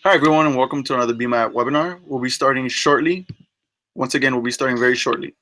Hi, everyone, and welcome to another Be My webinar. We'll be starting shortly. Once again, we'll be starting very shortly.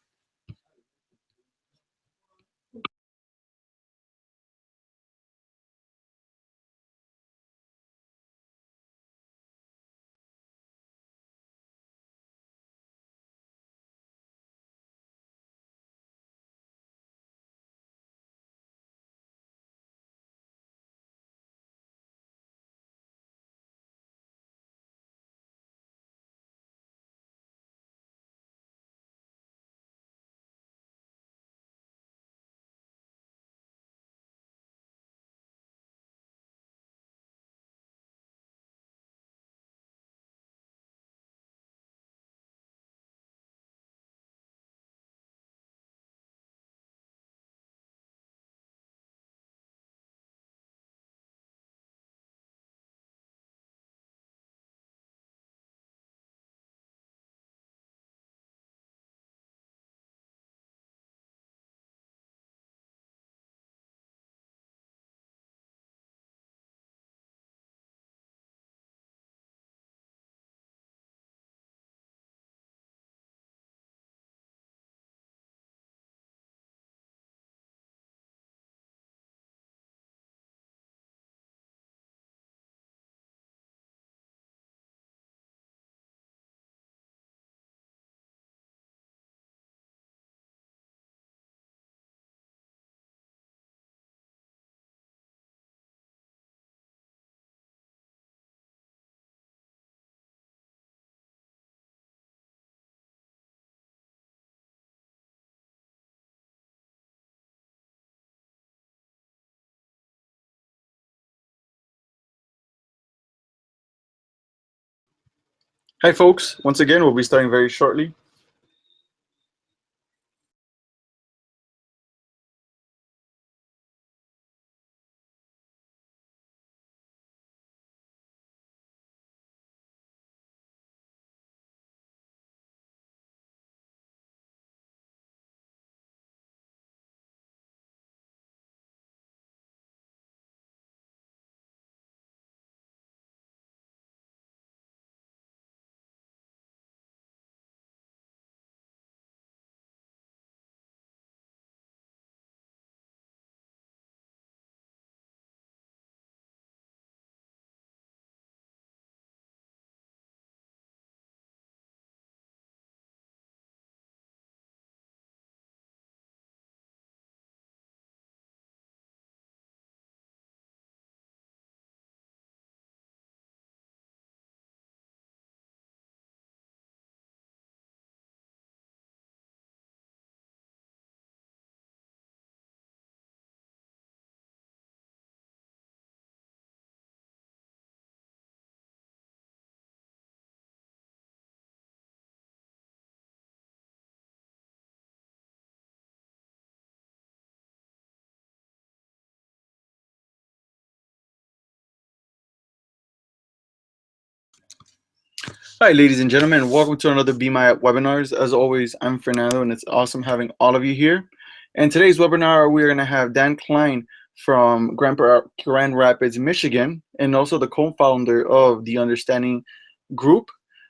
Hi, folks. Once again, we'll be starting very shortly. Hi, ladies and gentlemen. Welcome to another Be My webinars. As always, I'm Fernando, and it's awesome having all of you here. And today's webinar, we're going to have Dan Klyn from Grand Rapids, Michigan, and also the co-founder of the Understanding Group.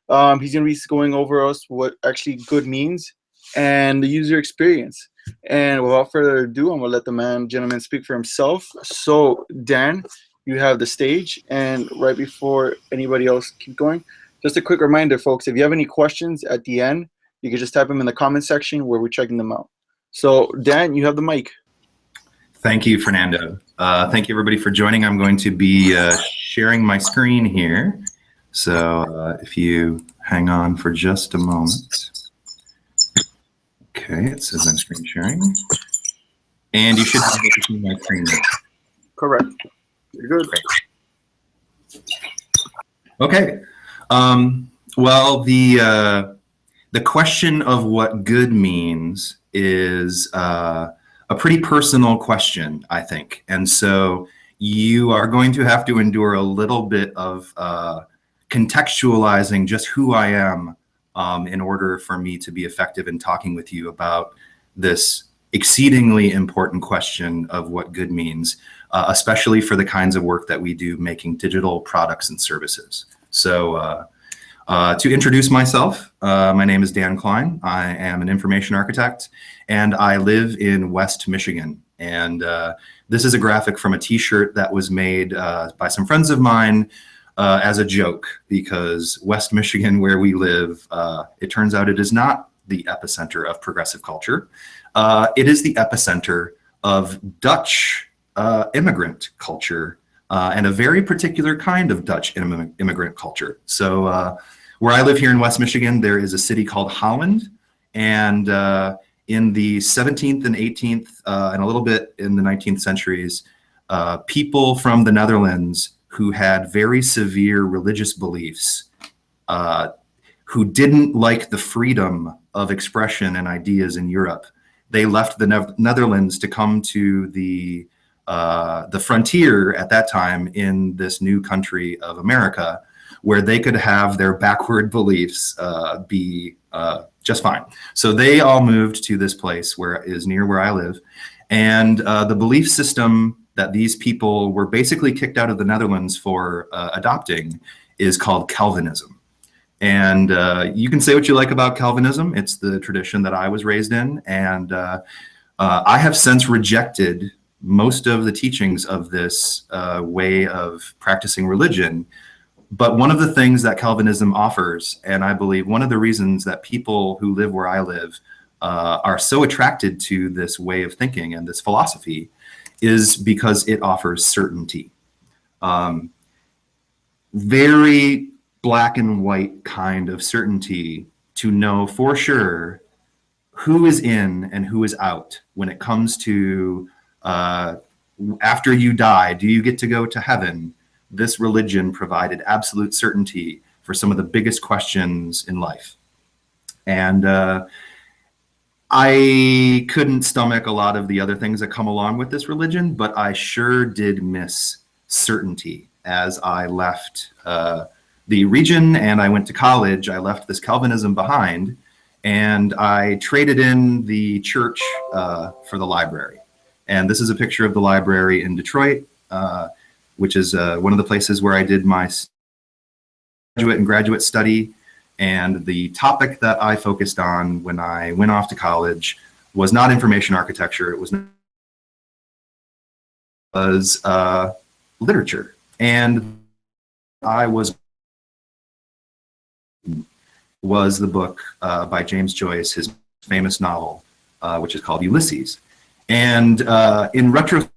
He's going to be going over us what actually good means and the user experience. And without further ado, I'm going to let the gentleman speak for himself. So, Dan, you have the stage. And right before anybody else keep going, just a quick reminder, folks, if you have any questions at the end, you can just type them in the comment section where we're checking them out. So, Dan, you have the mic. Thank you, Fernando. Thank you, everybody, for joining. I'm going to be sharing my screen here. So if you hang on for just a moment. Okay, it says I'm screen sharing. And you should be able to see my screen now. Correct. You're good. Great. Okay. Well, the question of what good means is a pretty personal question, I think. And so you are going to have to endure a little bit of contextualizing just who I am in order for me to be effective in talking with you about this exceedingly important question of what good means, especially for the kinds of work that we do making digital products and services. So to introduce myself, my name is Dan Klyn. I am an information architect, and I live in West Michigan. And this is a graphic from a t-shirt that was made by some friends of mine as a joke, because West Michigan, where we live, it turns out it is not the epicenter of progressive culture. It is the epicenter of Dutch immigrant culture, and a very particular kind of Dutch immigrant culture. So where I live here in West Michigan, there is a city called Holland, and in the 17th and 18th, and a little bit in the 19th centuries, people from the Netherlands who had very severe religious beliefs, who didn't like the freedom of expression and ideas in Europe, they left the Netherlands to come to the frontier at that time in this new country of America, where they could have their backward beliefs be just fine. So they all moved to this place where is near where I live, and the belief system that these people were basically kicked out of the Netherlands for adopting is called Calvinism. And you can say what you like about Calvinism. It's the tradition that I was raised in, and I have since rejected most of the teachings of this way of practicing religion. But one of the things that Calvinism offers, and I believe one of the reasons that people who live where I live are so attracted to this way of thinking and this philosophy, is because it offers certainty. Very black and white kind of certainty to know for sure who is in and who is out when it comes to after you die, do you get to go to heaven? This religion provided absolute certainty for some of the biggest questions in life. And I couldn't stomach a lot of the other things that come along with this religion, but I sure did miss certainty as I left the region and I went to college. I left this Calvinism behind, and I traded in the church for the library. And this is a picture of the library in Detroit, which is one of the places where I did my graduate and graduate study. And the topic that I focused on when I went off to college was not information architecture. It was literature. And I was the book by James Joyce, his famous novel, which is called Ulysses. And in retrospect,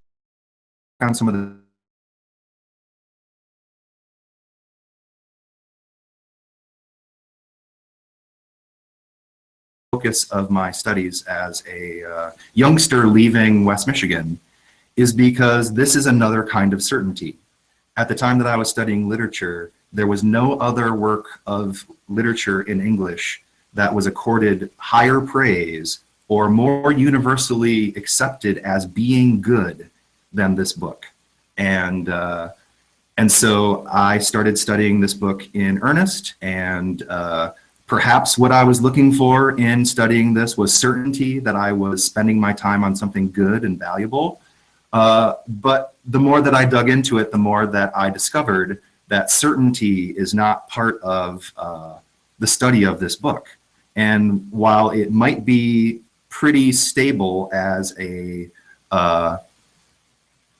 I found some of the focus of my studies as a youngster leaving West Michigan is because this is another kind of certainty. At the time that I was studying literature, there was no other work of literature in English that was accorded higher praise or more universally accepted as being good than this book. And so I started studying this book in earnest, and perhaps what I was looking for in studying this was certainty that I was spending my time on something good and valuable. But the more that I dug into it, the more that I discovered that certainty is not part of the study of this book. And while it might be pretty stable as a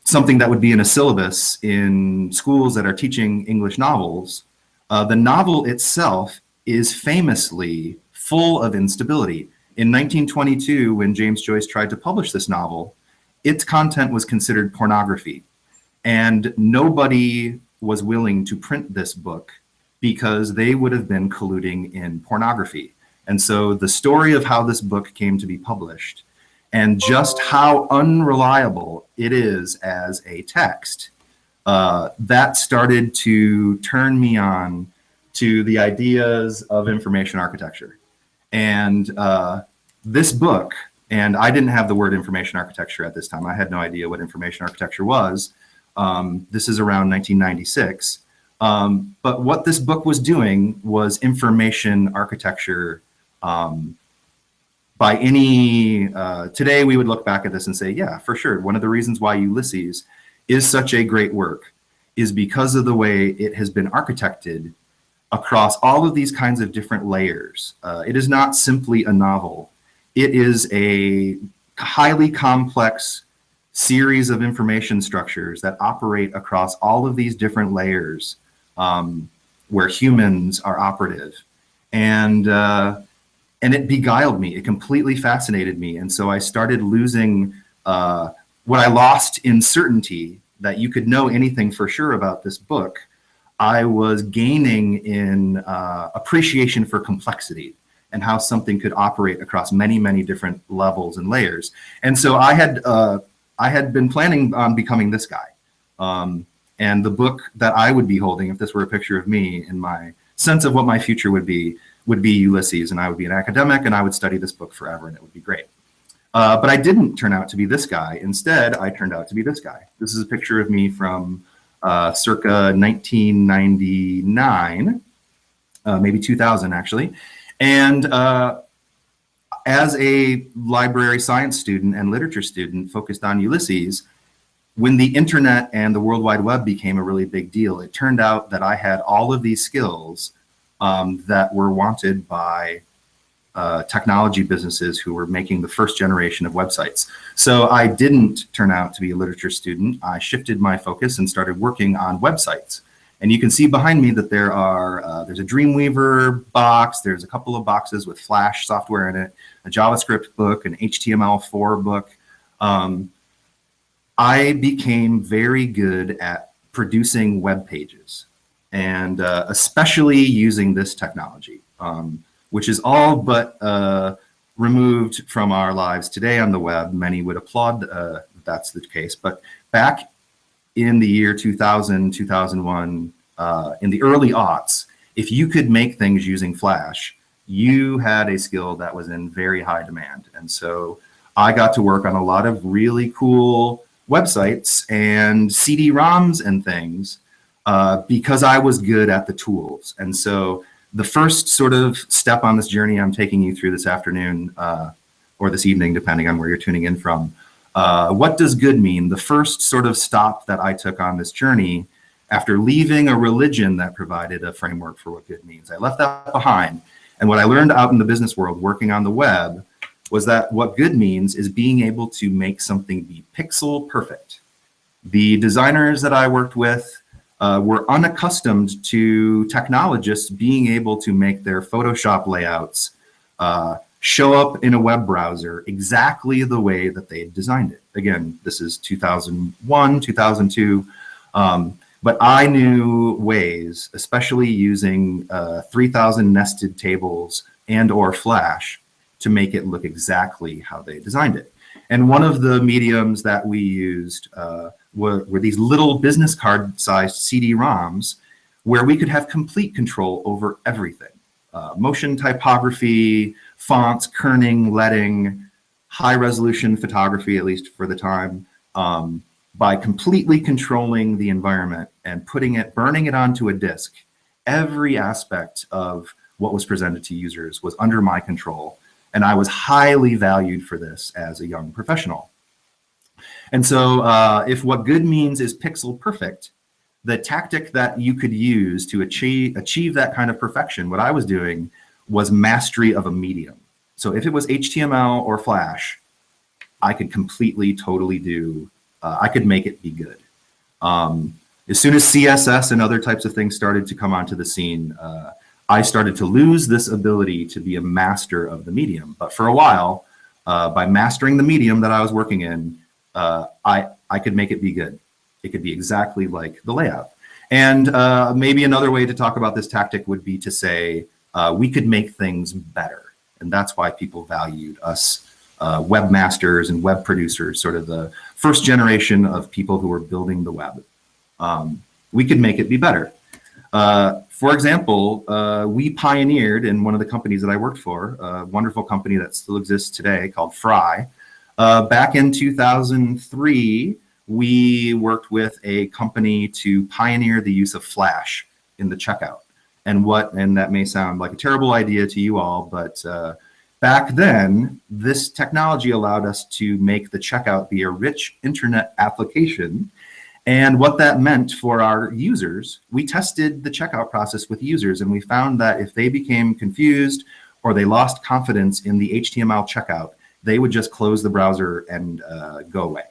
something that would be in a syllabus in schools that are teaching English novels, the novel itself is famously full of instability. In 1922, when James Joyce tried to publish this novel, its content was considered pornography, and nobody was willing to print this book because they would have been colluding in pornography. And so the story of how this book came to be published and just how unreliable it is as a text, that started to turn me on to the ideas of information architecture. And this book, and I didn't have the word information architecture at this time. I had no idea what information architecture was. This is around 1996. But what this book was doing was information architecture by any, today we would look back at this and say, yeah, for sure. One of the reasons why Ulysses is such a great work is because of the way it has been architected across all of these kinds of different layers. It is not simply a novel. It is a highly complex series of information structures that operate across all of these different layers, where humans are operative. And it beguiled me. It completely fascinated me. And so I started losing what I lost in certainty, that you could know anything for sure about this book. I was gaining in appreciation for complexity and how something could operate across many, many different levels and layers. And so I had been planning on becoming this guy. And the book that I would be holding, if this were a picture of me in my sense of what my future would be Ulysses, and I would be an academic, and I would study this book forever, and it would be great. But I didn't turn out to be this guy. Instead, I turned out to be this guy. This is a picture of me from circa 1999, maybe 2000 actually. And as a library science student and literature student focused on Ulysses, when the internet and the World Wide Web became a really big deal, it turned out that I had all of these skills that were wanted by technology businesses who were making the first generation of websites. So I didn't turn out to be a literature student. I shifted my focus and started working on websites. And you can see behind me that there's a Dreamweaver box, there's a couple of boxes with Flash software in it, a JavaScript book, an HTML4 book. I became very good at producing web pages, and especially using this technology, which is all but removed from our lives today on the web. Many would applaud that's the case, but back in the year 2000, 2001, in the early aughts, if you could make things using Flash, you had a skill that was in very high demand. And so I got to work on a lot of really cool websites and CD-ROMs and things because I was good at the tools. And so the first sort of step on this journey I'm taking you through this afternoon or this evening, depending on where you're tuning in from, what does good mean? The first sort of stop that I took on this journey after leaving a religion that provided a framework for what good means. I left that behind. And what I learned out in the business world working on the web was that what good means is being able to make something be pixel perfect. The designers that I worked with were unaccustomed to technologists being able to make their Photoshop layouts show up in a web browser exactly the way that they designed it. Again, this is 2001, 2002. But I knew ways, especially using 3,000 nested tables and or Flash, to make it look exactly how they designed it. And one of the mediums that we used were these little business card sized CD-ROMs where we could have complete control over everything. Motion typography, fonts, kerning, leading, high resolution photography, at least for the time, by completely controlling the environment and burning it onto a disk. Every aspect of what was presented to users was under my control. And I was highly valued for this as a young professional. And so if what good means is pixel perfect, the tactic that you could use to achieve that kind of perfection, what I was doing was mastery of a medium. So if it was HTML or Flash, I could completely, totally I could make it be good. As soon as CSS and other types of things started to come onto the scene, I started to lose this ability to be a master of the medium. But for a while, by mastering the medium that I was working in, I could make it be good. It could be exactly like the layout. And maybe another way to talk about this tactic would be to say, we could make things better. And that's why people valued us webmasters and web producers, sort of the first generation of people who were building the web. We could make it be better. For example, we pioneered in one of the companies that I worked for, a wonderful company that still exists today called Fry. Back in 2003, we worked with a company to pioneer the use of Flash in the checkout. And that may sound like a terrible idea to you all, but back then, this technology allowed us to make the checkout be a rich internet application. And what that meant for our users, we tested the checkout process with users, and we found that if they became confused or they lost confidence in the HTML checkout, they would just close the browser and go away.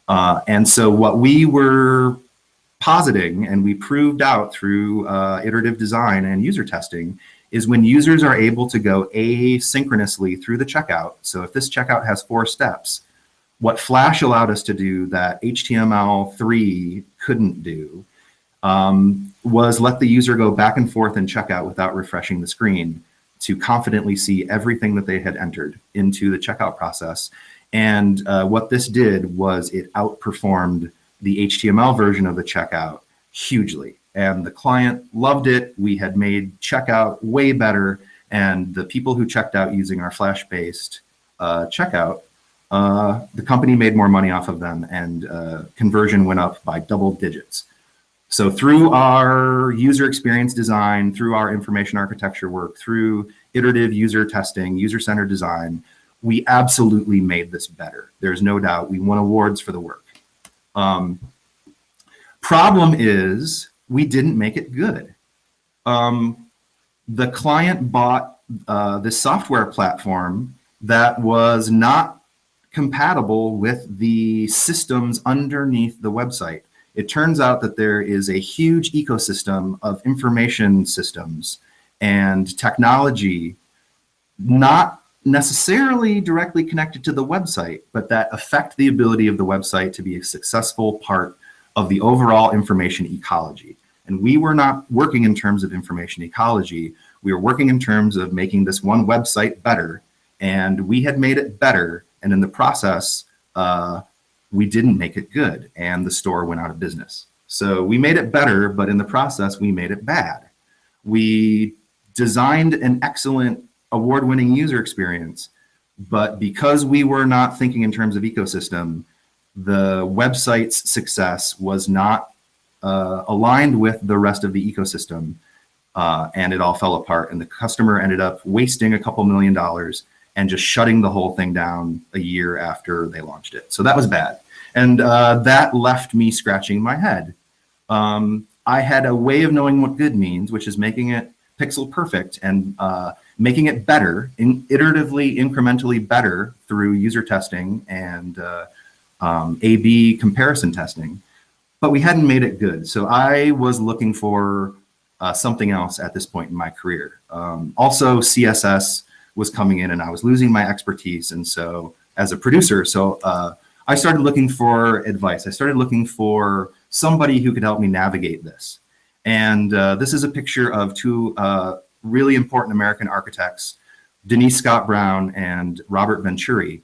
And so what we were positing, and we proved out through iterative design and user testing, is when users are able to go asynchronously through the checkout. So if this checkout has 4 steps, what Flash allowed us to do that HTML3 couldn't do was let the user go back and forth in checkout without refreshing the screen to confidently see everything that they had entered into the checkout process. And what this did was it outperformed the HTML version of the checkout hugely. And the client loved it. We had made checkout way better. And the people who checked out using our Flash-based checkout, the company made more money off of them, and conversion went up by double digits. So through our user experience design, through our information architecture work, through iterative user testing, user-centered design, we absolutely made this better. There's no doubt. We won awards for the work. Problem is, we didn't make it good. The client bought this software platform that was not compatible with the systems underneath the website. It turns out that there is a huge ecosystem of information systems and technology not necessarily directly connected to the website, but that affect the ability of the website to be a successful part of the overall information ecology. And we were not working in terms of information ecology. We were working in terms of making this one website better, and we had made it better. And in the process, we didn't make it good, and the store went out of business. So we made it better, but in the process, we made it bad. We designed an excellent award-winning user experience, but because we were not thinking in terms of ecosystem, the website's success was not aligned with the rest of the ecosystem, and it all fell apart, and the customer ended up wasting a couple $1 million and just shutting the whole thing down a year after they launched it. So that was bad. And that left me scratching my head. I had a way of knowing what good means, which is making it pixel perfect and making it better, iteratively, incrementally better through user testing and A/B comparison testing. But we hadn't made it good. So I was looking for something else at this point in my career. Also, CSS was coming in and I was losing my expertise. And so as a producer, I started looking for advice. I started looking for somebody who could help me navigate this. And this is a picture of 2 really important American architects, Denise Scott Brown and Robert Venturi.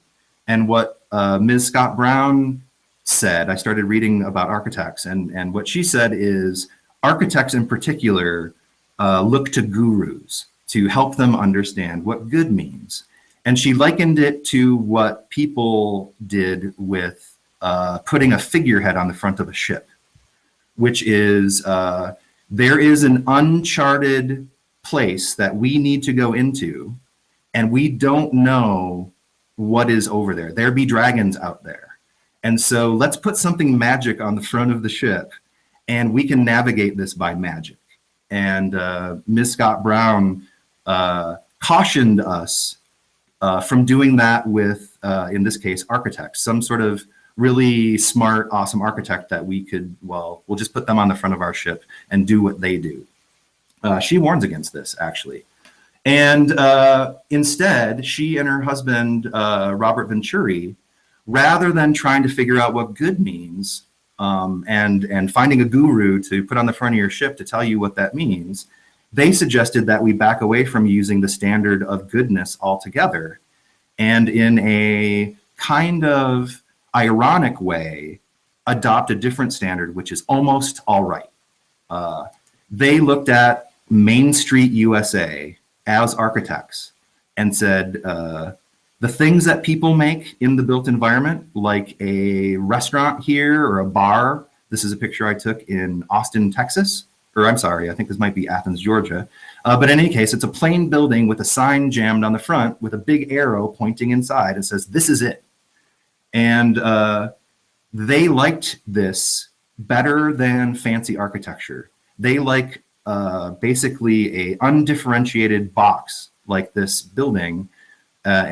And what Ms. Scott Brown said, I started reading about architects, and what she said is architects in particular look to gurus to help them understand what good means. And she likened it to what people did with putting a figurehead on the front of a ship, which is there is an uncharted place that we need to go into, and we don't know what is over there. There be dragons out there. And so let's put something magic on the front of the ship, and we can navigate this by magic. And Ms. Scott Brown cautioned us from doing that with, in this case, architects, some sort of really smart, awesome architect that we could, well, we'll just put them on the front of our ship and do what they do. She warns against this, actually. And instead, she and her husband, Robert Venturi, rather than trying to figure out what good means and finding a guru to put on the front of your ship to tell you what that means, they suggested that we back away from using the standard of goodness altogether, and in a kind of ironic way, adopt a different standard, which is almost all right. They looked at Main Street USA as architects and said, the things that people make in the built environment, like a restaurant here or a bar, this is a picture I took in Austin, Texas, or I'm sorry, I think this might be Athens, Georgia. But in any case, it's a plain building with a sign jammed on the front with a big arrow pointing inside and says, this is it. And they liked this better than fancy architecture. They like basically a undifferentiated box like this building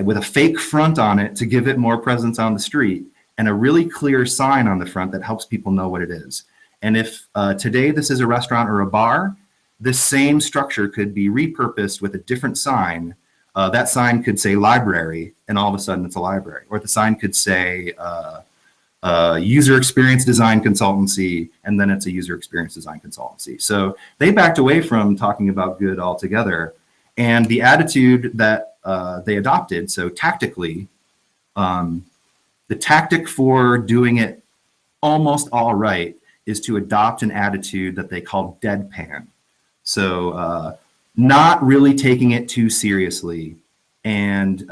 with a fake front on it to give it more presence on the street, and a really clear sign on the front that helps people know what it is. And if today this is a restaurant or a bar, this same structure could be repurposed with a different sign. That sign could say library, and all of a sudden it's a library. Or the sign could say user experience design consultancy, and then it's a user experience design consultancy. So they backed away from talking about good altogether. And the attitude that they adopted, so tactically, the tactic for doing it almost all right is to adopt an attitude that they call deadpan. So not really taking it too seriously, and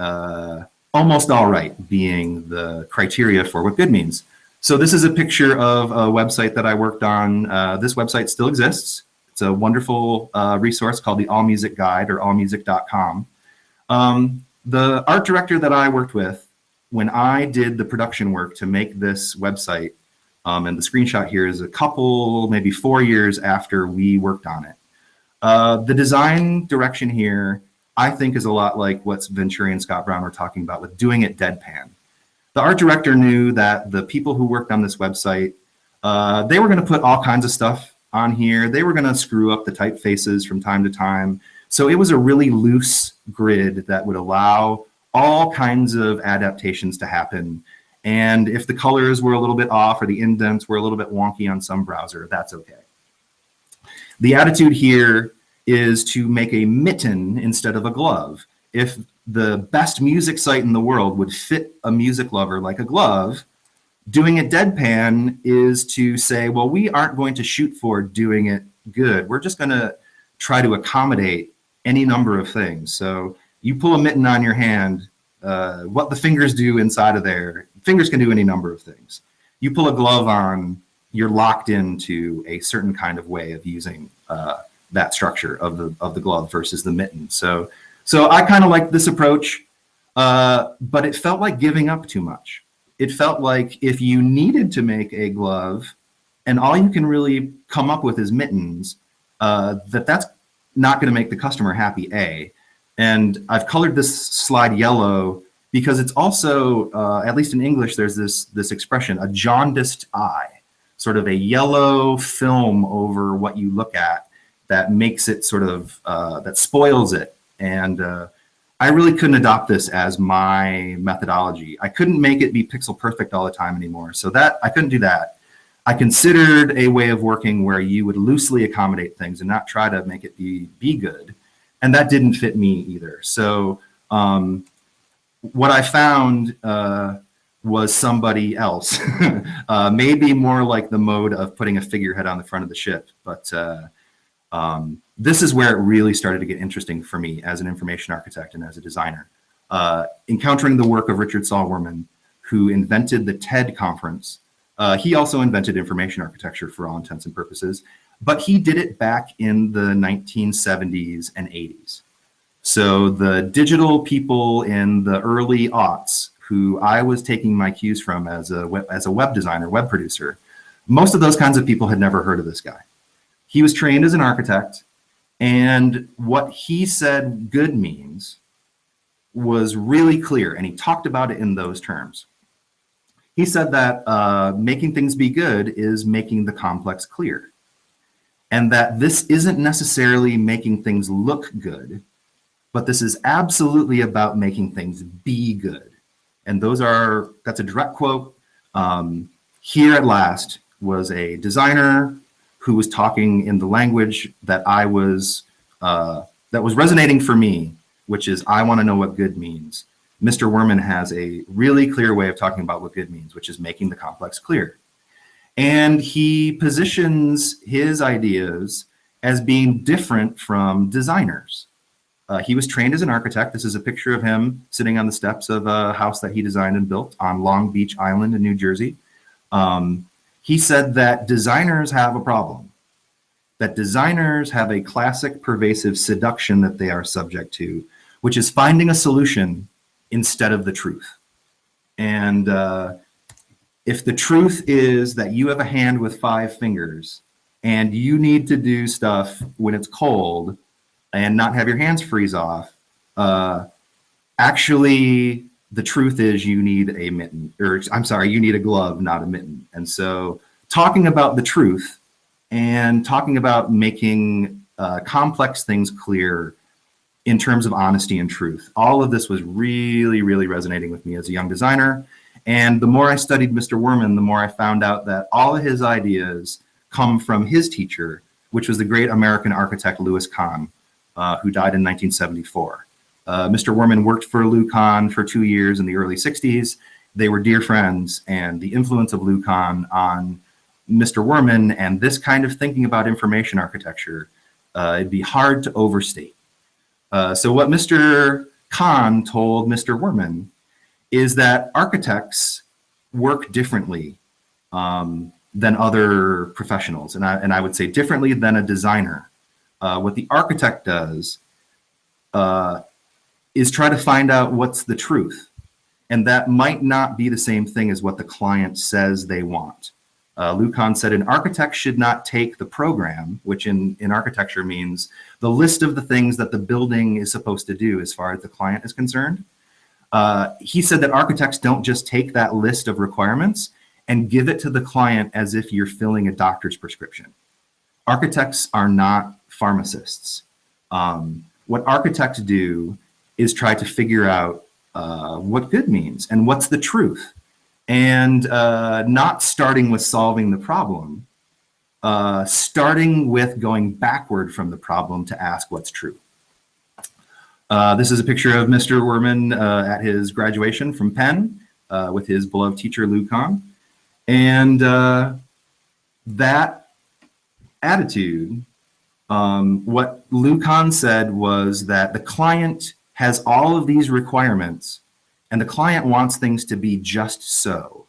almost all right being the criteria for what good means. So this is a picture of a website that I worked on. This website still exists. It's a wonderful resource called the All Music Guide, or allmusic.com. The art director that I worked with, when I did the production work to make this website, and the screenshot here is a couple, maybe 4 years after we worked on it. The design direction here, I think, is a lot like what Venturi and Scott Brown were talking about with doing it deadpan. The art director knew that the people who worked on this website, they were going to put all kinds of stuff on here. They were going to screw up the typefaces from time to time. So it was a really loose grid that would allow all kinds of adaptations to happen. And if the colors were a little bit off or the indents were a little bit wonky on some browser, that's okay. The attitude here is to make a mitten instead of a glove. If the best music site in the world would fit a music lover like a glove, doing it deadpan is to say, well, we aren't going to shoot for doing it good. We're just going to try to accommodate any number of things. So you pull a mitten on your hand, what the fingers do inside of there, fingers can do any number of things. You pull a glove on, you're locked into a certain kind of way of using that structure of the glove versus the mitten. So I kind of like this approach, but it felt like giving up too much. It felt like if you needed to make a glove and all you can really come up with is mittens, that's not going to make the customer happy, A. And I've colored this slide yellow because it's also, at least in English, there's this expression, a jaundiced eye, sort of a yellow film over what you look at that makes it sort of, that spoils it. And I really couldn't adopt this as my methodology. I couldn't make it be pixel perfect all the time anymore. So that I couldn't do that. I considered a way of working where you would loosely accommodate things and not try to make it be good. And that didn't fit me either. So what I found was somebody else, maybe more like the mode of putting a figurehead on the front of the ship. But this is where it really started to get interesting for me as an information architect and as a designer. Encountering the work of Richard Sahlwerman, who invented the TED conference. He also invented information architecture for all intents and purposes, but he did it back in the 1970s and 80s. So the digital people in the early aughts, who I was taking my cues from as a web designer, web producer, most of those kinds of people had never heard of this guy. He was trained as an architect, and what he said good means was really clear, and he talked about it in those terms. He said that making things be good is making the complex clear, and that this isn't necessarily making things look good, but this is absolutely about making things be good. And that's a direct quote. Here at last was a designer who was talking in the language that that was resonating for me, which is, I want to know what good means. Mr. Werman has a really clear way of talking about what good means, which is making the complex clear. And he positions his ideas as being different from designers. He was trained as an architect. This is a picture of him sitting on the steps of a house that he designed and built on Long Beach Island in New Jersey. He said that designers have a problem, that designers have a classic pervasive seduction that they are subject to, which is finding a solution instead of the truth. And If the truth is that you have a hand with 5 fingers and you need to do stuff when it's cold and not have your hands freeze off, actually, the truth is you need a mitten, or I'm sorry, you need a glove, not a mitten. And so talking about the truth and talking about making complex things clear in terms of honesty and truth, all of this was really, really resonating with me as a young designer. And the more I studied Mr. Werman, the more I found out that all of his ideas come from his teacher, which was the great American architect Louis Kahn, who died in 1974. Mr. Werman worked for Lou Kahn for 2 years in the early 60s. They were dear friends, and the influence of Lou Kahn on Mr. Werman and this kind of thinking about information architecture, it'd be hard to overstate. So what Mr. Kahn told Mr. Werman is that architects work differently than other professionals, and I would say differently than a designer. What the architect does is try to find out what's the truth, and that might not be the same thing as what the client says they want. Lou Kahn said an architect should not take the program, which in architecture means the list of the things that the building is supposed to do as far as the client is concerned. He said that architects don't just take that list of requirements and give it to the client as if you're filling a doctor's prescription. Architects are not pharmacists. What architects do is try to figure out what good means and what's the truth, and not starting with solving the problem, starting with going backward from the problem to ask what's true. This is a picture of Mr. Werman at his graduation from Penn with his beloved teacher, Lou Kahn. And that attitude, what Lou Kahn said was that the client has all of these requirements and the client wants things to be just so.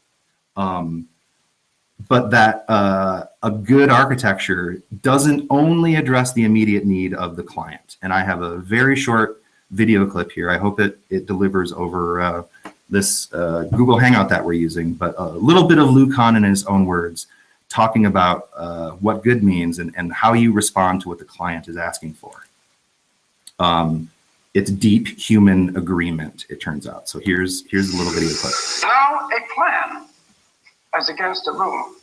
But that a good architecture doesn't only address the immediate need of the client. And I have a very short video clip here. I hope it delivers over this Google Hangout that we're using, but a little bit of Lou Kahn in his own words, talking about what good means and how you respond to what the client is asking for. It's deep human agreement, it turns out. So here's a little video clip. Now, a plan as against a room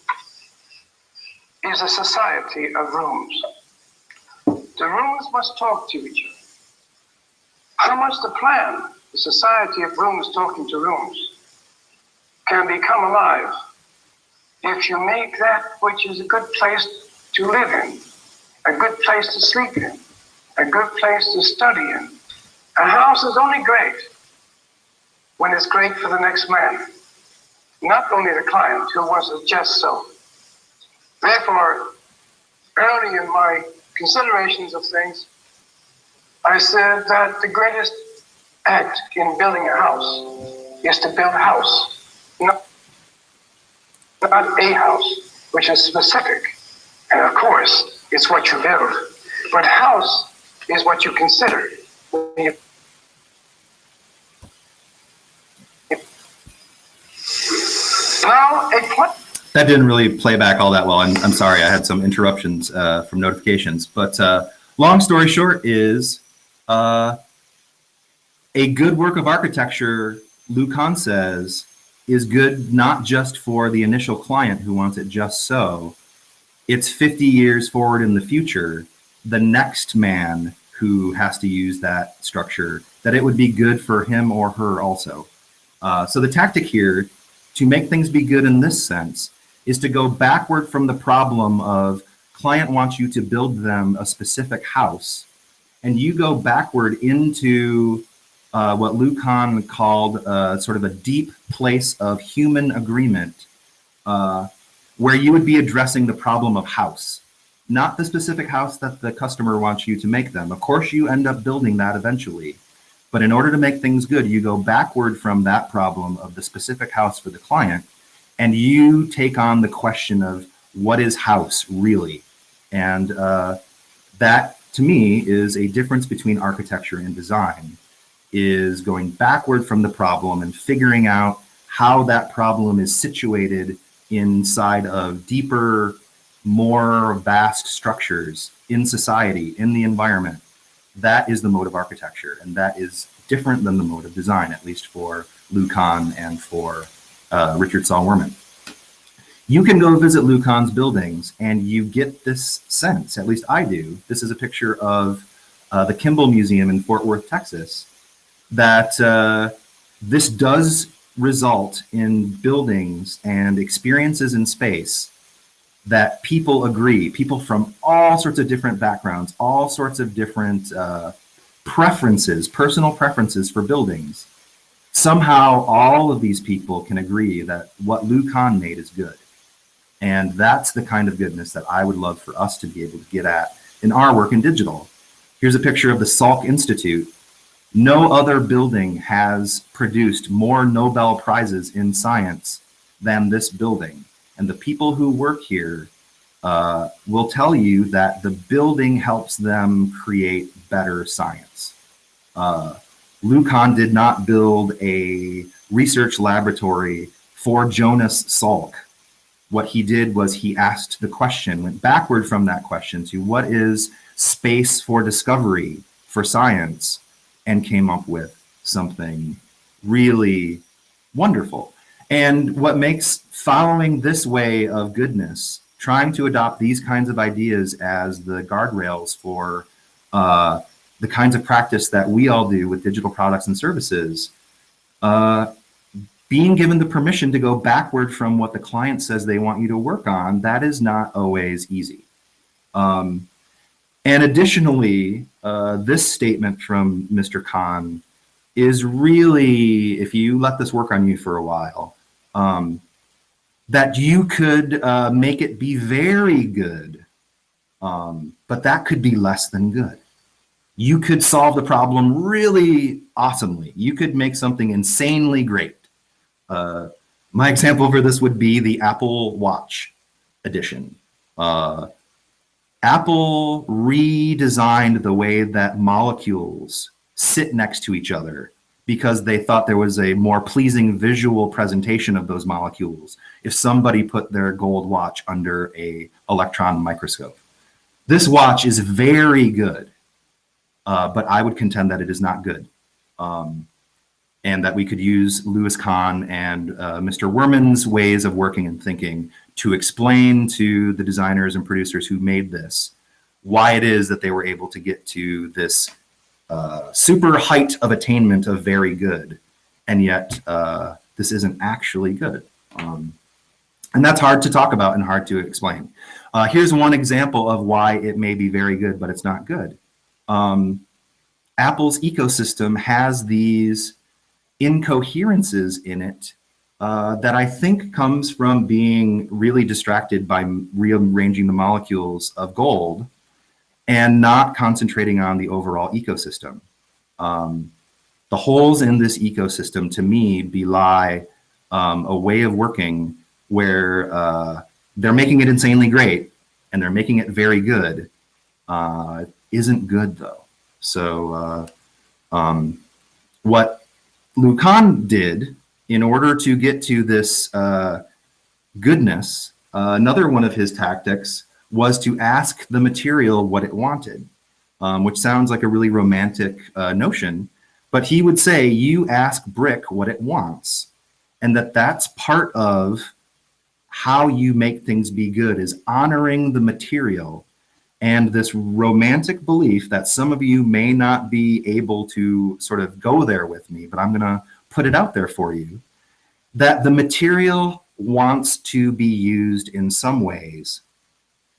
is a society of rooms. The rooms must talk to each other. How much the plan, the society of rooms talking to rooms, can become alive if you make that which is a good place to live in, a good place to sleep in, a good place to study in. A house is only great when it's great for the next man, not only the client who wants it just so. Therefore, early in my considerations of things, I said that the greatest act in building a house is to build a house, not a house, which is specific. And of course, it's what you build. But house is what you consider. That didn't really play back all that well. I'm sorry, I had some interruptions from notifications. But long story short is a good work of architecture, Lou Kahn says, is good not just for the initial client who wants it just so. It's 50 years forward in the future, the next man who has to use that structure, that it would be good for him or her also. So the tactic here to make things be good in this sense is to go backward from the problem of client wants you to build them a specific house, and you go backward into what Lou Kahn called sort of a deep place of human agreement, where you would be addressing the problem of house, not the specific house that the customer wants you to make them. Of course, you end up building that eventually. But in order to make things good, you go backward from that problem of the specific house for the client, and you take on the question of what is house really? And that, to me, is a difference between architecture and design, is going backward from the problem and figuring out how that problem is situated inside of deeper, more vast structures in society, in the environment. That is the mode of architecture, and that is different than the mode of design, at least for Lou Kahn and for Richard Saul Wurman. You can go visit Lou Kahn's buildings and you get this sense, at least I do. This is a picture of the Kimball Museum in Fort Worth, Texas, that this does result in buildings and experiences in space that people agree, people from all sorts of different backgrounds, all sorts of different preferences, personal preferences for buildings. Somehow all of these people can agree that what Lou Kahn made is good. And that's the kind of goodness that I would love for us to be able to get at in our work in digital. Here's a picture of the Salk Institute. No other building has produced more Nobel Prizes in science than this building. And the people who work here will tell you that the building helps them create better science. Lou Kahn did not build a research laboratory for Jonas Salk. What he did was he asked the question, went backward from that question to what is space for discovery for science, and came up with something really wonderful. And what makes following this way of goodness, trying to adopt these kinds of ideas as the guardrails for the kinds of practice that we all do with digital products and services, being given the permission to go backward from what the client says they want you to work on, that is not always easy. And additionally, this statement from Mr. Kahn is really, if you let this work on you for a while, that you could make it be very good, but that could be less than good. You could solve the problem really awesomely. You could make something insanely great. My example for this would be the Apple Watch edition. Apple redesigned the way that molecules sit next to each other because they thought there was a more pleasing visual presentation of those molecules if somebody put their gold watch under an electron microscope. This watch is very good, but I would contend that it is not good. And that we could use Louis Kahn and Mr. Wurman's ways of working and thinking to explain to the designers and producers who made this why it is that they were able to get to this super height of attainment of very good, and yet this isn't actually good. And that's hard to talk about and hard to explain. Here's one example of why it may be very good, but it's not good. Apple's ecosystem has these incoherences in it that I think comes from being really distracted by rearranging the molecules of gold and not concentrating on the overall ecosystem. The holes in this ecosystem, to me, belie a way of working where they're making it insanely great and they're making it very good. Isn't good, though. So what Lou Kahn did in order to get to this goodness, another one of his tactics was to ask the material what it wanted, which sounds like a really romantic notion, but he would say, you ask brick what it wants, and that's part of how you make things be good, is honoring the material. And this romantic belief that some of you may not be able to sort of go there with me, but I'm going to put it out there for you, that the material wants to be used in some ways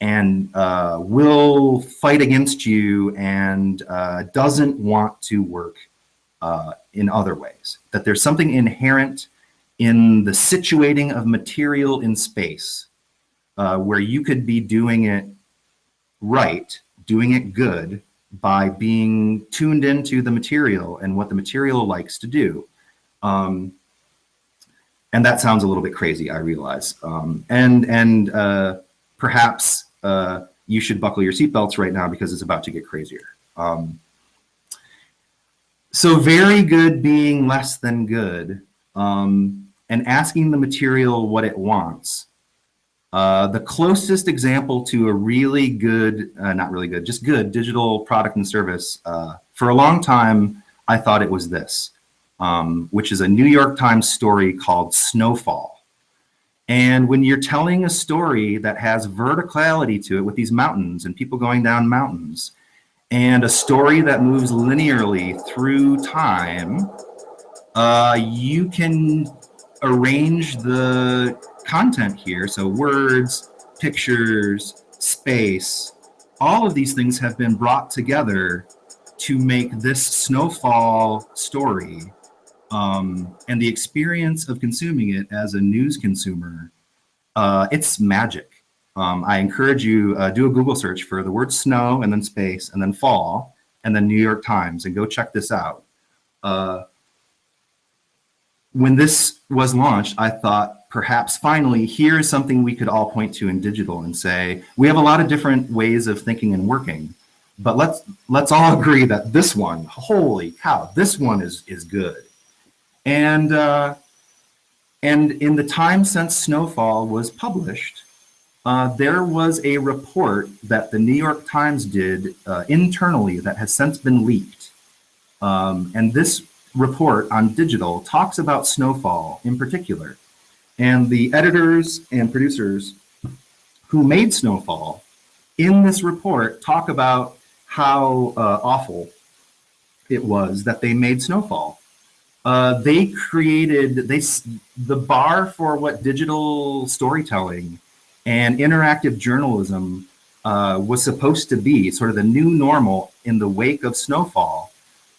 and will fight against you and doesn't want to work in other ways. That there's something inherent in the situating of material in space where you could be doing it right, doing it good by being tuned into the material and what the material likes to do. And that sounds a little bit crazy, I realize. Perhaps you should buckle your seatbelts right now because it's about to get crazier. So very good being less than good. And and asking the material what it wants. The closest example to a really good, not really good, just good digital product and service, for a long time, I thought it was this, which is a New York Times story called Snowfall. And when you're telling a story that has verticality to it with these mountains and people going down mountains, and a story that moves linearly through time, you can arrange the content here. So words, pictures, space, all of these things have been brought together to make this Snowfall story, and the experience of consuming it as a news consumer, it's magic. I encourage you, do a Google search for the word snow and then space and then fall and then New York Times and go check this out. When this was launched, I thought perhaps finally here is something we could all point to in digital and say, we have a lot of different ways of thinking and working, but let's all agree that this one, holy cow, this one is good. And in the time since Snowfall was published, there was a report that the New York Times did internally that has since been leaked. And this report on digital talks about Snowfall in particular. And the editors and producers who made Snowfall in this report talk about how awful it was that they made Snowfall. They created, the bar for what digital storytelling and interactive journalism was supposed to be, sort of the new normal in the wake of Snowfall.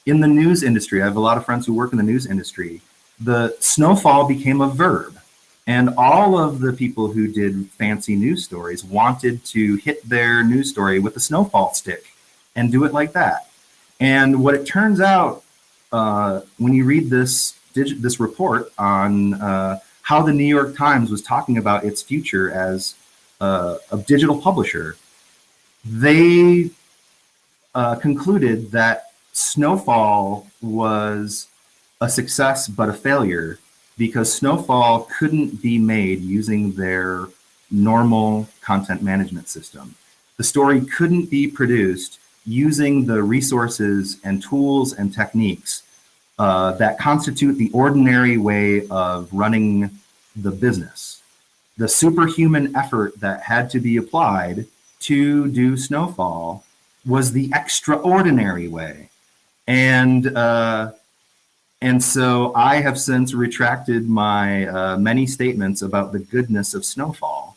In the news industry, I have a lot of friends who work in the news industry, the Snowfall became a verb. And all of the people who did fancy news stories wanted to hit their news story with a snowfall stick and do it like that. And what it turns out, when you read this report on how the New York Times was talking about its future as a digital publisher, they concluded that Snowfall was a success but a failure because Snowfall couldn't be made using their normal content management system. The story couldn't be produced using the resources and tools and techniques that constitute the ordinary way of running the business. The superhuman effort that had to be applied to do Snowfall was the extraordinary way. And so I have since retracted my many statements about the goodness of Snowfall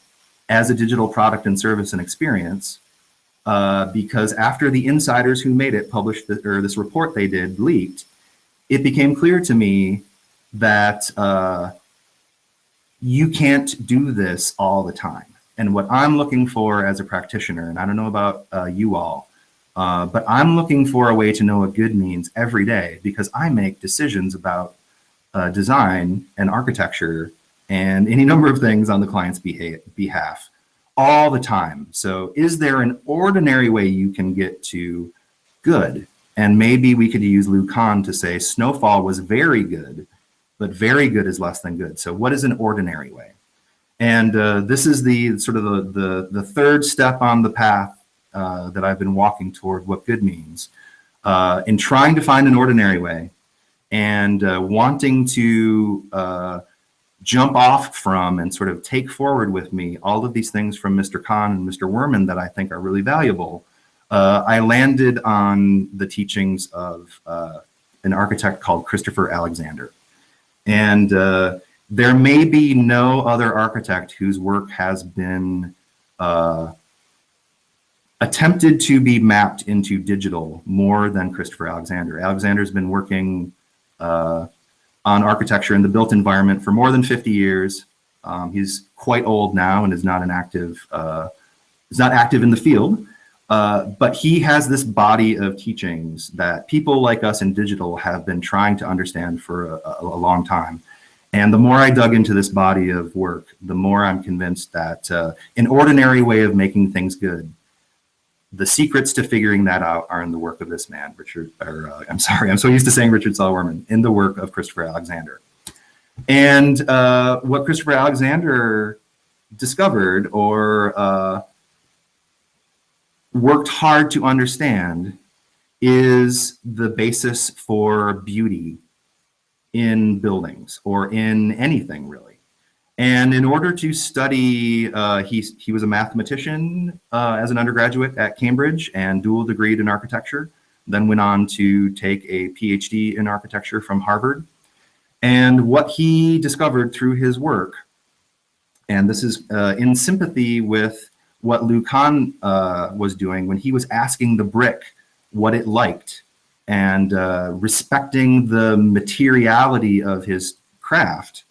as a digital product and service and experience, because after the insiders who made it published this report they did leaked, it became clear to me that you can't do this all the time. And what I'm looking for as a practitioner, and I don't know about you all, but I'm looking for a way to know what good means every day because I make decisions about design and architecture and any number of things on the client's behalf all the time. So is there an ordinary way you can get to good? And maybe we could use Lou Kahn to say Snowfall was very good, but very good is less than good. So what is an ordinary way? And this is the sort of the third step on the path that I've been walking toward what good means, in trying to find an ordinary way and wanting to jump off from and sort of take forward with me all of these things from Mr. Kahn and Mr. Werman that I think are really valuable. I landed on the teachings of an architect called Christopher Alexander. And there may be no other architect whose work has been attempted to be mapped into digital more than Christopher Alexander. Alexander's been working on architecture in the built environment for more than 50 years. He's quite old now and is not active in the field, but he has this body of teachings that people like us in digital have been trying to understand for a long time. And the more I dug into this body of work, the more I'm convinced that an ordinary way of making things good, the secrets to figuring that out are in the work of this man, I'm so used to saying Richard Saul Werman, in the work of Christopher Alexander. And what Christopher Alexander discovered or worked hard to understand is the basis for beauty in buildings or in anything really. And in order to study, he was a mathematician as an undergraduate at Cambridge and dual degreed in architecture, then went on to take a PhD in architecture from Harvard. And what he discovered through his work, and this is in sympathy with what Lou Kahn was doing when he was asking the brick what it liked and respecting the materiality of his craft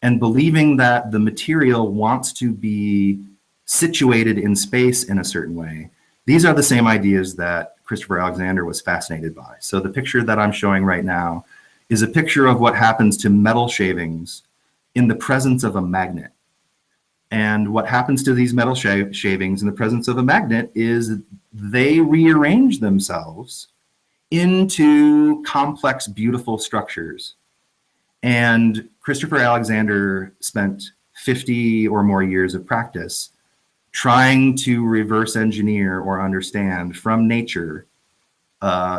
and believing that the material wants to be situated in space in a certain way. These are the same ideas that Christopher Alexander was fascinated by. So the picture that I'm showing right now is a picture of what happens to metal shavings in the presence of a magnet. And what happens to these metal shavings in the presence of a magnet is they rearrange themselves into complex, beautiful structures. And Christopher Alexander spent 50 or more years of practice trying to reverse engineer or understand from nature.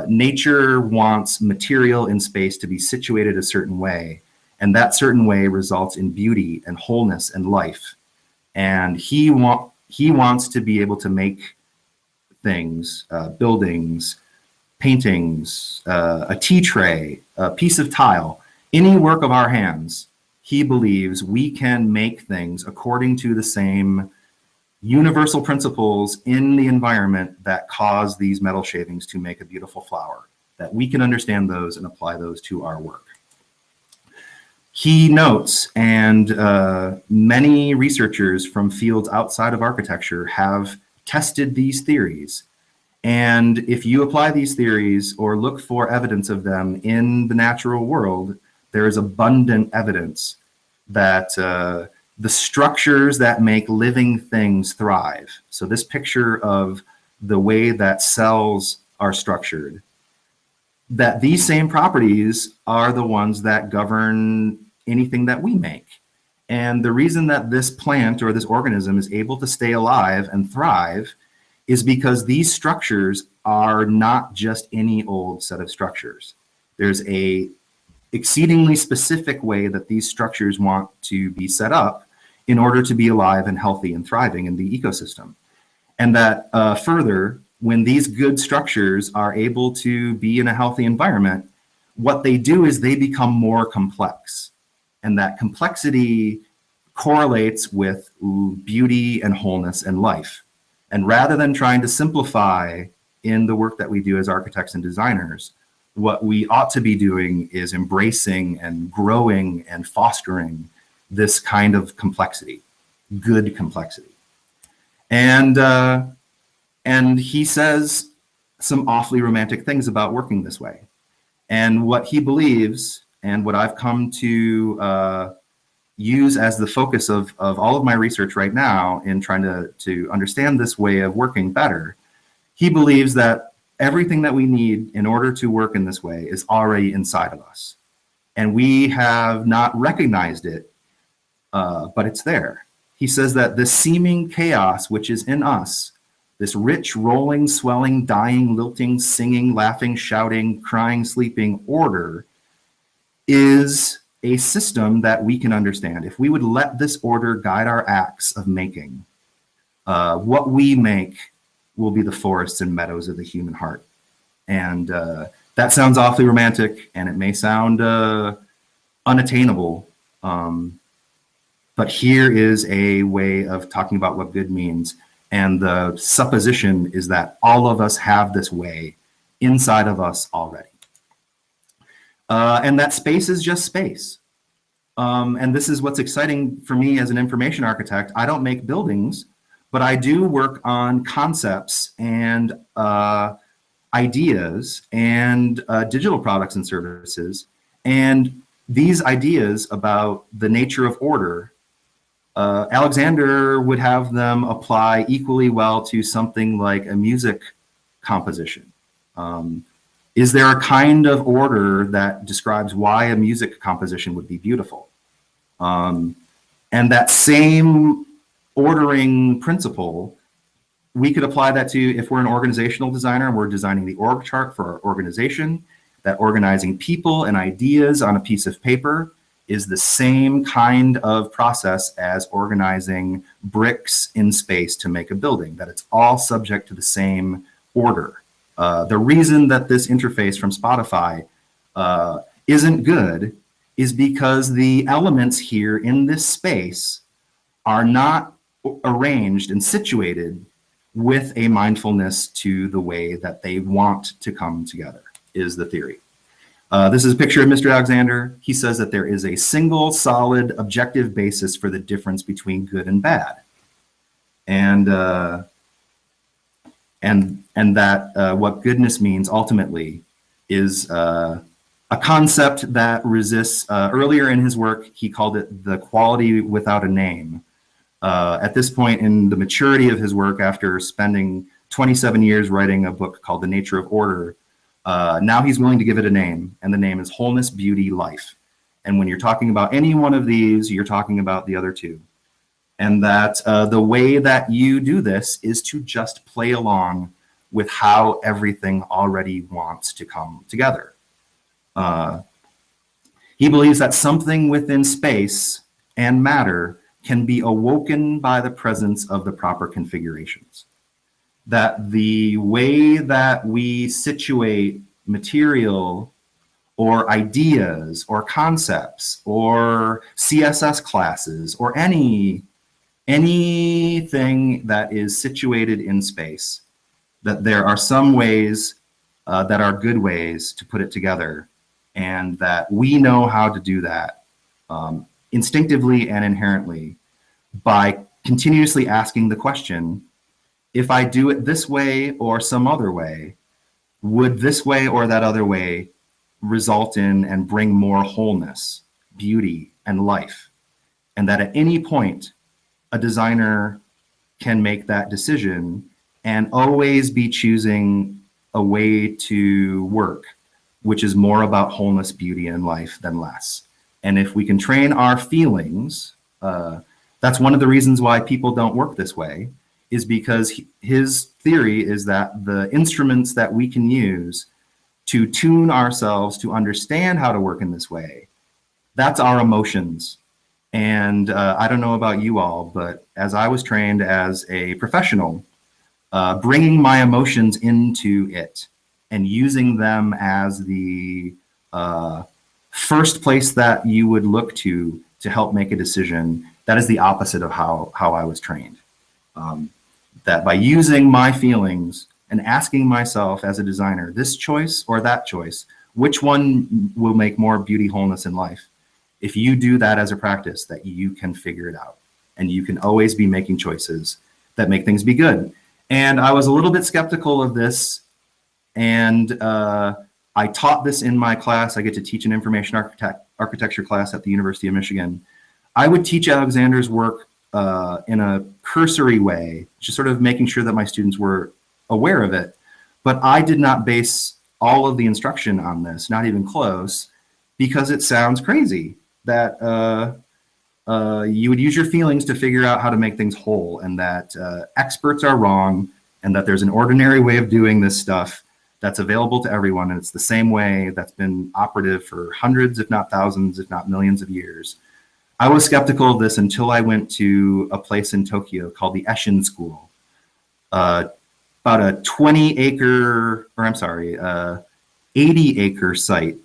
Nature wants material in space to be situated a certain way, and that certain way results in beauty and wholeness and life. And he wants to be able to make things, buildings, paintings, a tea tray, a piece of tile, any work of our hands. He believes we can make things according to the same universal principles in the environment that cause these metal shavings to make a beautiful flower, that we can understand those and apply those to our work. He notes, and many researchers from fields outside of architecture have tested these theories. And if you apply these theories or look for evidence of them in the natural world, there is abundant evidence that the structures that make living things thrive. So this picture of the way that cells are structured, that these same properties are the ones that govern anything that we make. And the reason that this plant or this organism is able to stay alive and thrive is because these structures are not just any old set of structures. There's a exceedingly specific way that these structures want to be set up in order to be alive and healthy and thriving in the ecosystem. And that further, when these good structures are able to be in a healthy environment, what they do is they become more complex. And that complexity correlates with beauty and wholeness and life. And rather than trying to simplify in the work that we do as architects and designers, what we ought to be doing is embracing and growing and fostering this kind of complexity, good complexity. And he says some awfully romantic things about working this way. And what he believes, and what I've come to use as the focus of all of my research right now in trying to understand this way of working better, he believes that everything that we need in order to work in this way is already inside of us. And we have not recognized it, but it's there. He says that this seeming chaos which is in us, this rich, rolling, swelling, dying, lilting, singing, laughing, shouting, crying, sleeping order is a system that we can understand. If we would let this order guide our acts of making, what we make will be the forests and meadows of the human heart. And that sounds awfully romantic, and it may sound unattainable, but here is a way of talking about what good means. And the supposition is that all of us have this way inside of us already. And that space is just space. And this is what's exciting for me as an information architect. I don't make buildings, but I do work on concepts and ideas and digital products and services. And these ideas about the nature of order, Alexander would have them apply equally well to something like a music composition. Is there a kind of order that describes why a music composition would be beautiful? And that same ordering principle, we could apply that to if we're an organizational designer and we're designing the org chart for our organization, that organizing people and ideas on a piece of paper is the same kind of process as organizing bricks in space to make a building, that it's all subject to the same order. The reason that this interface from Spotify isn't good is because the elements here in this space are not arranged and situated with a mindfulness to the way that they want to come together, is the theory. This is a picture of Mr. Alexander. He says that there is a single, solid, objective basis for the difference between good and bad. And that what goodness means ultimately is a concept that resists, earlier in his work, he called it the quality without a name. At this point in the maturity of his work, after spending 27 years writing a book called The Nature of Order, now he's willing to give it a name, and the name is wholeness, beauty, life. And when you're talking about any one of these, you're talking about the other two. And that the way that you do this is to just play along with how everything already wants to come together. He believes that something within space and matter can be awoken by the presence of the proper configurations. That the way that we situate material or ideas or concepts or CSS classes or anything that is situated in space, that there are some ways that are good ways to put it together, and that we know how to do that instinctively and inherently by continuously asking the question, if I do it this way or some other way, would this way or that other way result in and bring more wholeness, beauty, and life? And that at any point, a designer can make that decision and always be choosing a way to work, which is more about wholeness, beauty, and life than less. And if we can train our feelings, that's one of the reasons why people don't work this way, is because his theory is that the instruments that we can use to tune ourselves to understand how to work in this way, that's our emotions. And I don't know about you all, but as I was trained as a professional, bringing my emotions into it and using them as the first place that you would look to help make a decision, that is the opposite of how I was trained. That by using my feelings and asking myself as a designer, this choice or that choice, which one will make more beauty, wholeness, and life? If you do that as a practice, that you can figure it out. And you can always be making choices that make things be good. And I was a little bit skeptical of this. And I taught this in my class. I get to teach an information architecture class at the University of Michigan. I would teach Alexander's work in a cursory way, just sort of making sure that my students were aware of it. But I did not base all of the instruction on this, not even close, because it sounds crazy that you would use your feelings to figure out how to make things whole, and that experts are wrong, and that there's an ordinary way of doing this stuff that's available to everyone, and it's the same way that's been operative for hundreds, if not thousands, if not millions of years. I was skeptical of this until I went to a place in Tokyo called the Eshin School. About a 80-acre site,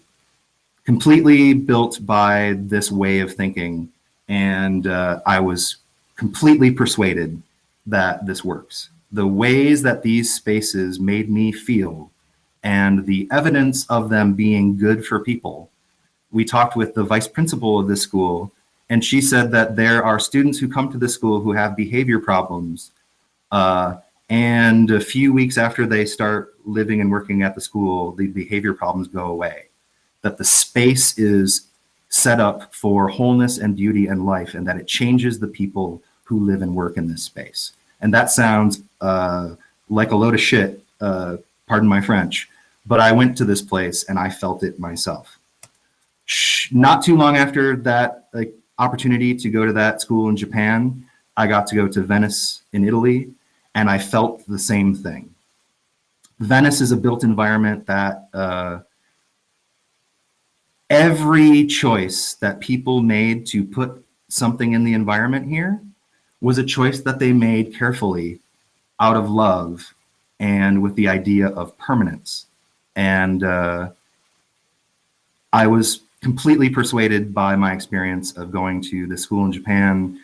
completely built by this way of thinking. And I was completely persuaded that this works. The ways that these spaces made me feel and the evidence of them being good for people. We talked with the vice principal of this school, and she said that there are students who come to this school who have behavior problems. And a few weeks after they start living and working at the school, the behavior problems go away. That the space is set up for wholeness and beauty and life, and that it changes the people who live and work in this space. And that sounds like a load of shit, pardon my French, but I went to this place and I felt it myself. Not too long after that, opportunity to go to that school in Japan, I got to go to Venice in Italy, and I felt the same thing. Venice is a built environment that every choice that people made to put something in the environment here was a choice that they made carefully out of love and with the idea of permanence. And I was completely persuaded by my experience of going to the school in Japan.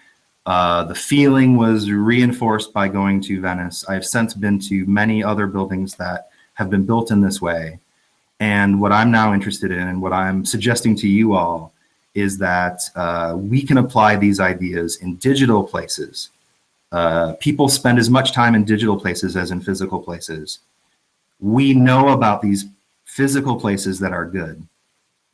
The feeling was reinforced by going to Venice. I've since been to many other buildings that have been built in this way. And what I'm now interested in and what I'm suggesting to you all is that we can apply these ideas in digital places. People spend as much time in digital places as in physical places. We know about these physical places that are good.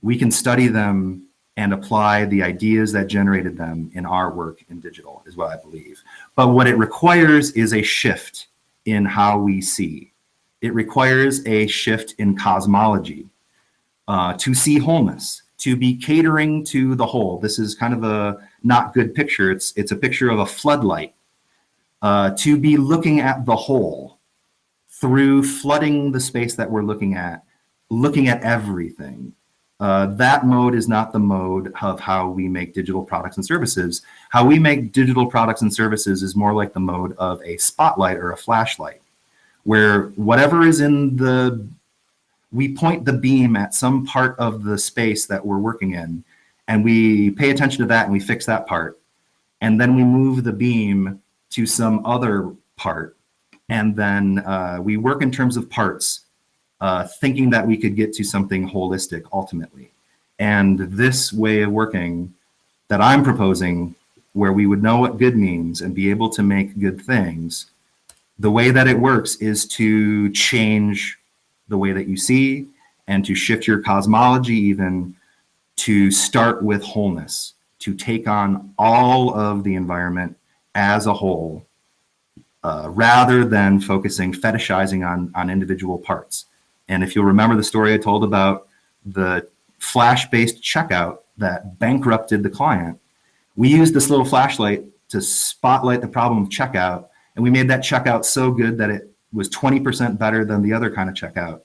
We can study them and apply the ideas that generated them in our work in digital, is what I believe. But what it requires is a shift in how we see. It requires a shift in cosmology, to see wholeness, to be catering to the whole. This is kind of a not good picture. It's a picture of a floodlight. To be looking at the whole through flooding the space that we're looking at everything. That mode is not the mode of how we make digital products and services. How we make digital products and services is more like the mode of a spotlight or a flashlight, where whatever is we point the beam at some part of the space that we're working in, and we pay attention to that and we fix that part. And then we move the beam to some other part. And then we work in terms of parts, thinking that we could get to something holistic ultimately. And this way of working that I'm proposing, where we would know what good means and be able to make good things, the way that it works is to change the way that you see and to shift your cosmology, even to start with wholeness, to take on all of the environment as a whole, rather than fetishizing on individual parts. And if you'll remember the story I told about the flash-based checkout that bankrupted the client, we used this little flashlight to spotlight the problem of checkout, and we made that checkout so good that it was 20% better than the other kind of checkout.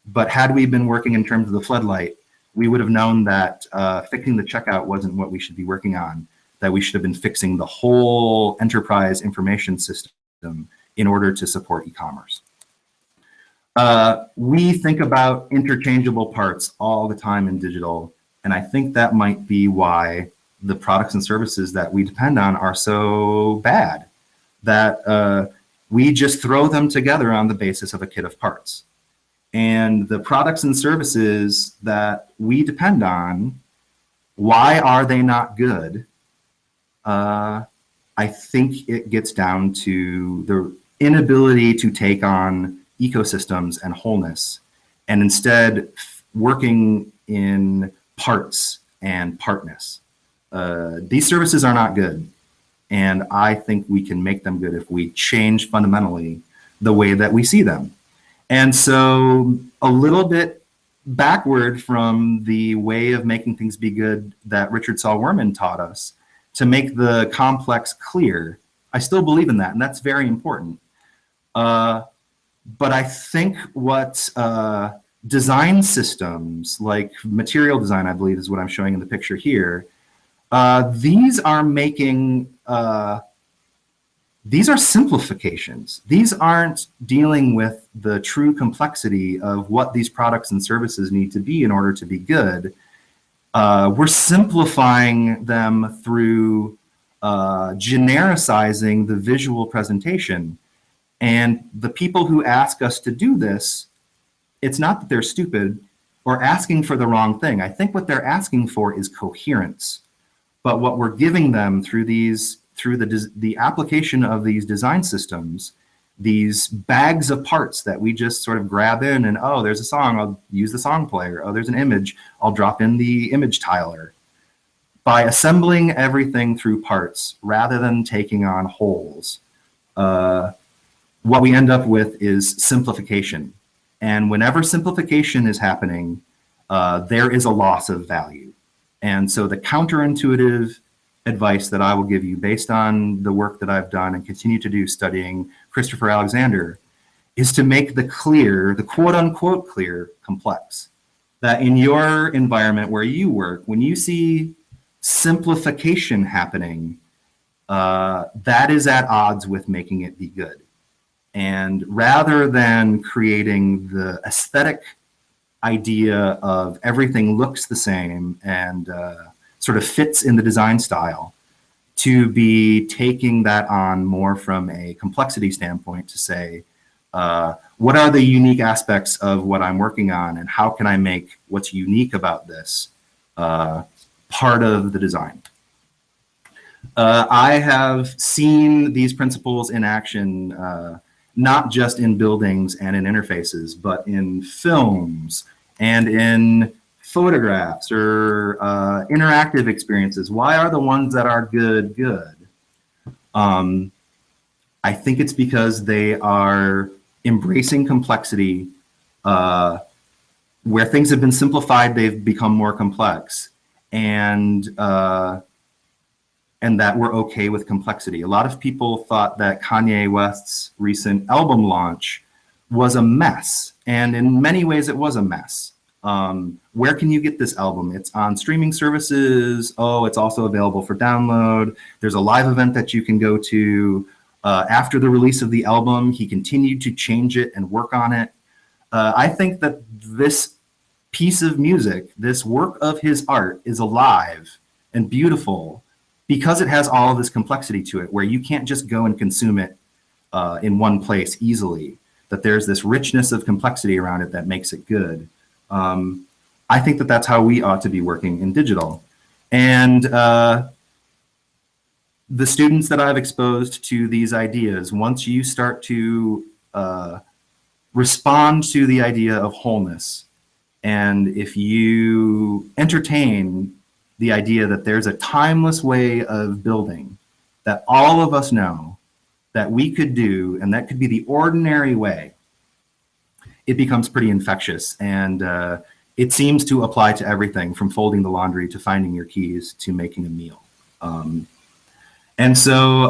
But had we been working in terms of the floodlight, we would have known that fixing the checkout wasn't what we should be working on, that we should have been fixing the whole enterprise information system in order to support e-commerce. We think about interchangeable parts all the time in digital, and I think that might be why the products and services that we depend on are so bad, that we just throw them together on the basis of a kit of parts. And the products and services that we depend on, why are they not good? I think it gets down to the inability to take on ecosystems and wholeness, and instead working in parts and partness. These services are not good, and I think we can make them good if we change fundamentally the way that we see them. And so a little bit backward from the way of making things be good that Richard Saul Wurman taught us, to make the complex clear. I still believe in that, and that's very important. But I think what design systems, like material design, I believe is what I'm showing in the picture here, these are making, these are simplifications. These aren't dealing with the true complexity of what these products and services need to be in order to be good. We're simplifying them through genericizing the visual presentation. And the people who ask us to do this, it's not that they're stupid or asking for the wrong thing. I think what they're asking for is coherence. But what we're giving them through the application of these design systems, these bags of parts that we just sort of grab in and, oh, there's a song, I'll use the song player. Oh, there's an image, I'll drop in the image tiler. By assembling everything through parts rather than taking on wholes, what we end up with is simplification. And whenever simplification is happening, there is a loss of value. And so the counterintuitive advice that I will give you based on the work that I've done and continue to do studying Christopher Alexander is to make the clear, the quote unquote clear, complex. That in your environment where you work, when you see simplification happening, that is at odds with making it be good. And rather than creating the aesthetic idea of everything looks the same and sort of fits in the design style, to be taking that on more from a complexity standpoint to say, what are the unique aspects of what I'm working on and how can I make what's unique about this part of the design? I have seen these principles in action, not just in buildings and in interfaces, but in films and in photographs or interactive experiences. Why are the ones that are good, good? I think it's because they are embracing complexity. Where things have been simplified, they've become more complex. And that we're okay with complexity. A lot of people thought that Kanye West's recent album launch was a mess. And in many ways, it was a mess. Where can you get this album? It's on streaming services. Oh, it's also available for download. There's a live event that you can go to. After the release of the album, he continued to change it and work on it. I think that this piece of music, this work of his art, is alive and beautiful because it has all of this complexity to it, where you can't just go and consume it in one place easily, that there's this richness of complexity around it that makes it good. I think that that's how we ought to be working in digital. And the students that I've exposed to these ideas, once you start to respond to the idea of wholeness, and if you entertain the idea that there's a timeless way of building that all of us know that we could do, and that could be the ordinary way, it becomes pretty infectious. And it seems to apply to everything from folding the laundry to finding your keys to making a meal. And so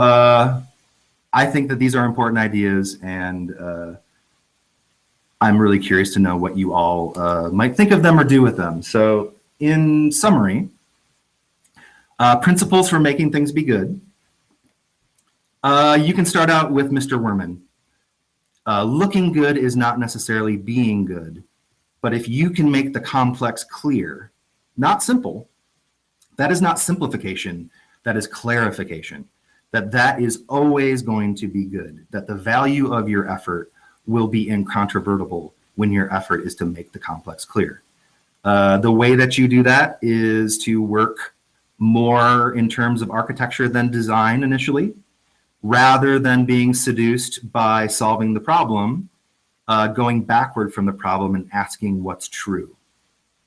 I think that these are important ideas, and I'm really curious to know what you all might think of them or do with them. So in summary, principles for making things be good. You can start out with Mr. Werman. Looking good is not necessarily being good, but if you can make the complex clear, not simple, that is not simplification, that is clarification, that is always going to be good, that the value of your effort will be incontrovertible when your effort is to make the complex clear. The way that you do that is to work more in terms of architecture than design initially, rather than being seduced by solving the problem, going backward from the problem and asking what's true.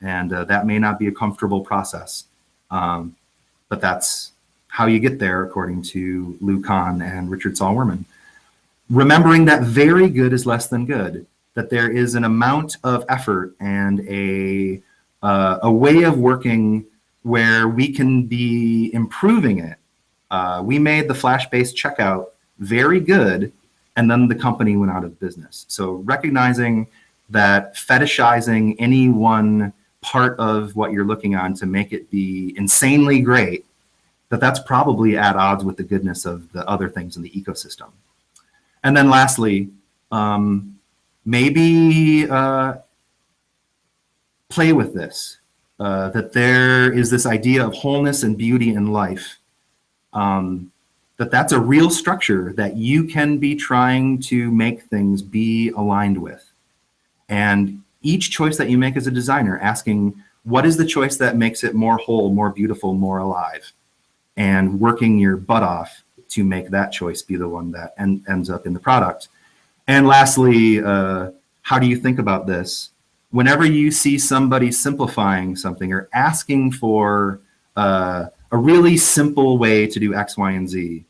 And that may not be a comfortable process, but that's how you get there, according to Lou Kahn and Richard Saul Werman. Remembering that very good is less than good, that there is an amount of effort and a way of working where we can be improving it. We made the flash-based checkout very good, and then the company went out of business. So recognizing that fetishizing any one part of what you're looking on to make it be insanely great, that's probably at odds with the goodness of the other things in the ecosystem. And then lastly, maybe play with this, that there is this idea of wholeness and beauty in life, that's a real structure that you can be trying to make things be aligned with. And each choice that you make as a designer, asking what is the choice that makes it more whole, more beautiful, more alive, and working your butt off to make that choice be the one that ends up in the product. And lastly, how do you think about this? Whenever you see somebody simplifying something or asking for a really simple way to do X, Y, and Z,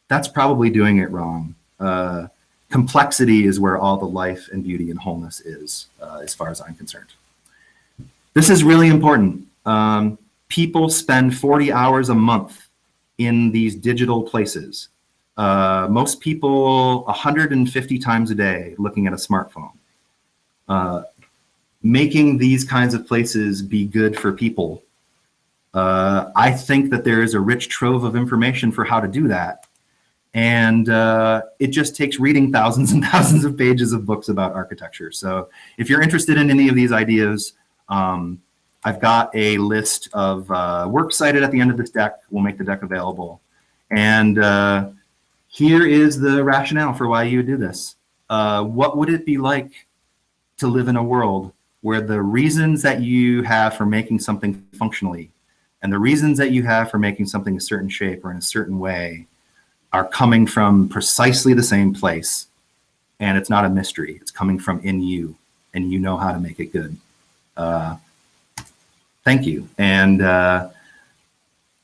that's probably doing it wrong. Complexity is where all the life and beauty and wholeness is, as far as I'm concerned. This is really important. People spend 40 hours a month in these digital places. Most people 150 times a day looking at a smartphone. Making these kinds of places be good for people. I think that there is a rich trove of information for how to do that. And it just takes reading thousands and thousands of pages of books about architecture. So if you're interested in any of these ideas, I've got a list of works cited at the end of this deck. We'll make the deck available. And here is the rationale for why you would do this. What would it be like to live in a world where the reasons that you have for making something functionally and the reasons that you have for making something a certain shape or in a certain way are coming from precisely the same place, and it's not a mystery. It's coming from in you, and you know how to make it good. Thank you. And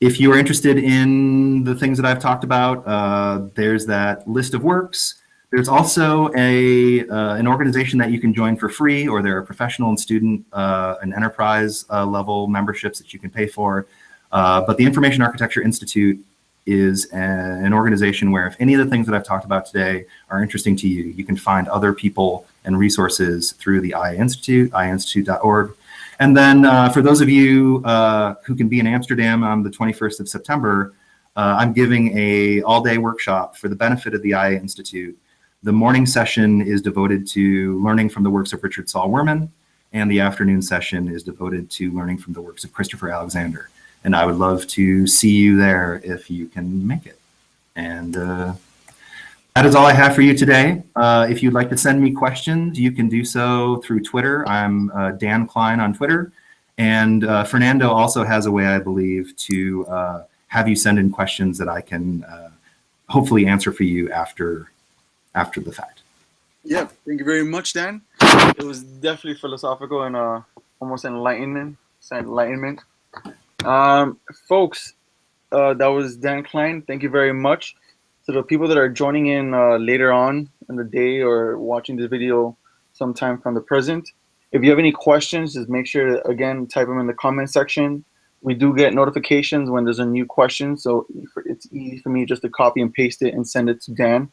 if you are interested in the things that I've talked about, there's that list of works. There's also an organization that you can join for free, or there are professional and student and enterprise level memberships that you can pay for. But the Information Architecture Institute is an organization where if any of the things that I've talked about today are interesting to you, you can find other people and resources through the IA Institute, iainstitute.org. And then for those of you who can be in Amsterdam on the 21st of September, I'm giving a all-day workshop for the benefit of the IA Institute. The morning session is devoted to learning from the works of Richard Saul Wurman, and the afternoon session is devoted to learning from the works of Christopher Alexander. And I would love to see you there if you can make it. And that is all I have for you today. If you'd like to send me questions, you can do so through Twitter. I'm Dan Klyn on Twitter. And Fernando also has a way, I believe, to have you send in questions that I can hopefully answer for you after the fact. Yeah, thank you very much, Dan. It was definitely philosophical and almost enlightenment. Folks, that was Dan Klyn. Thank you very much. To the people that are joining in later on in the day or watching this video sometime from the present, if you have any questions, just make sure to, again, type them in the comment section. We do get notifications when there's a new question, so it's easy for me just to copy and paste it and send it to Dan.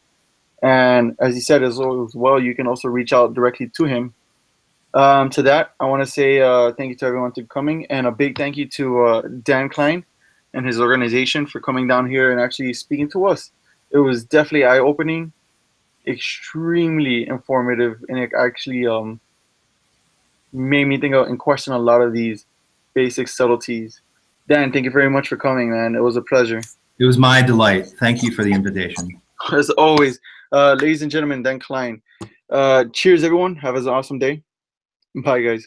And as he said as well, you can also reach out directly to him. To that, I want to say thank you to everyone for coming, and a big thank you to Dan Klyn and his organization for coming down here and actually speaking to us. It was definitely eye-opening, extremely informative, and it actually made me think and question a lot of these basic subtleties. Dan, thank you very much for coming, man. It was a pleasure. It was my delight. Thank you for the invitation. As always, ladies and gentlemen, Dan Klyn. Cheers, everyone. Have an awesome day. Bye, guys.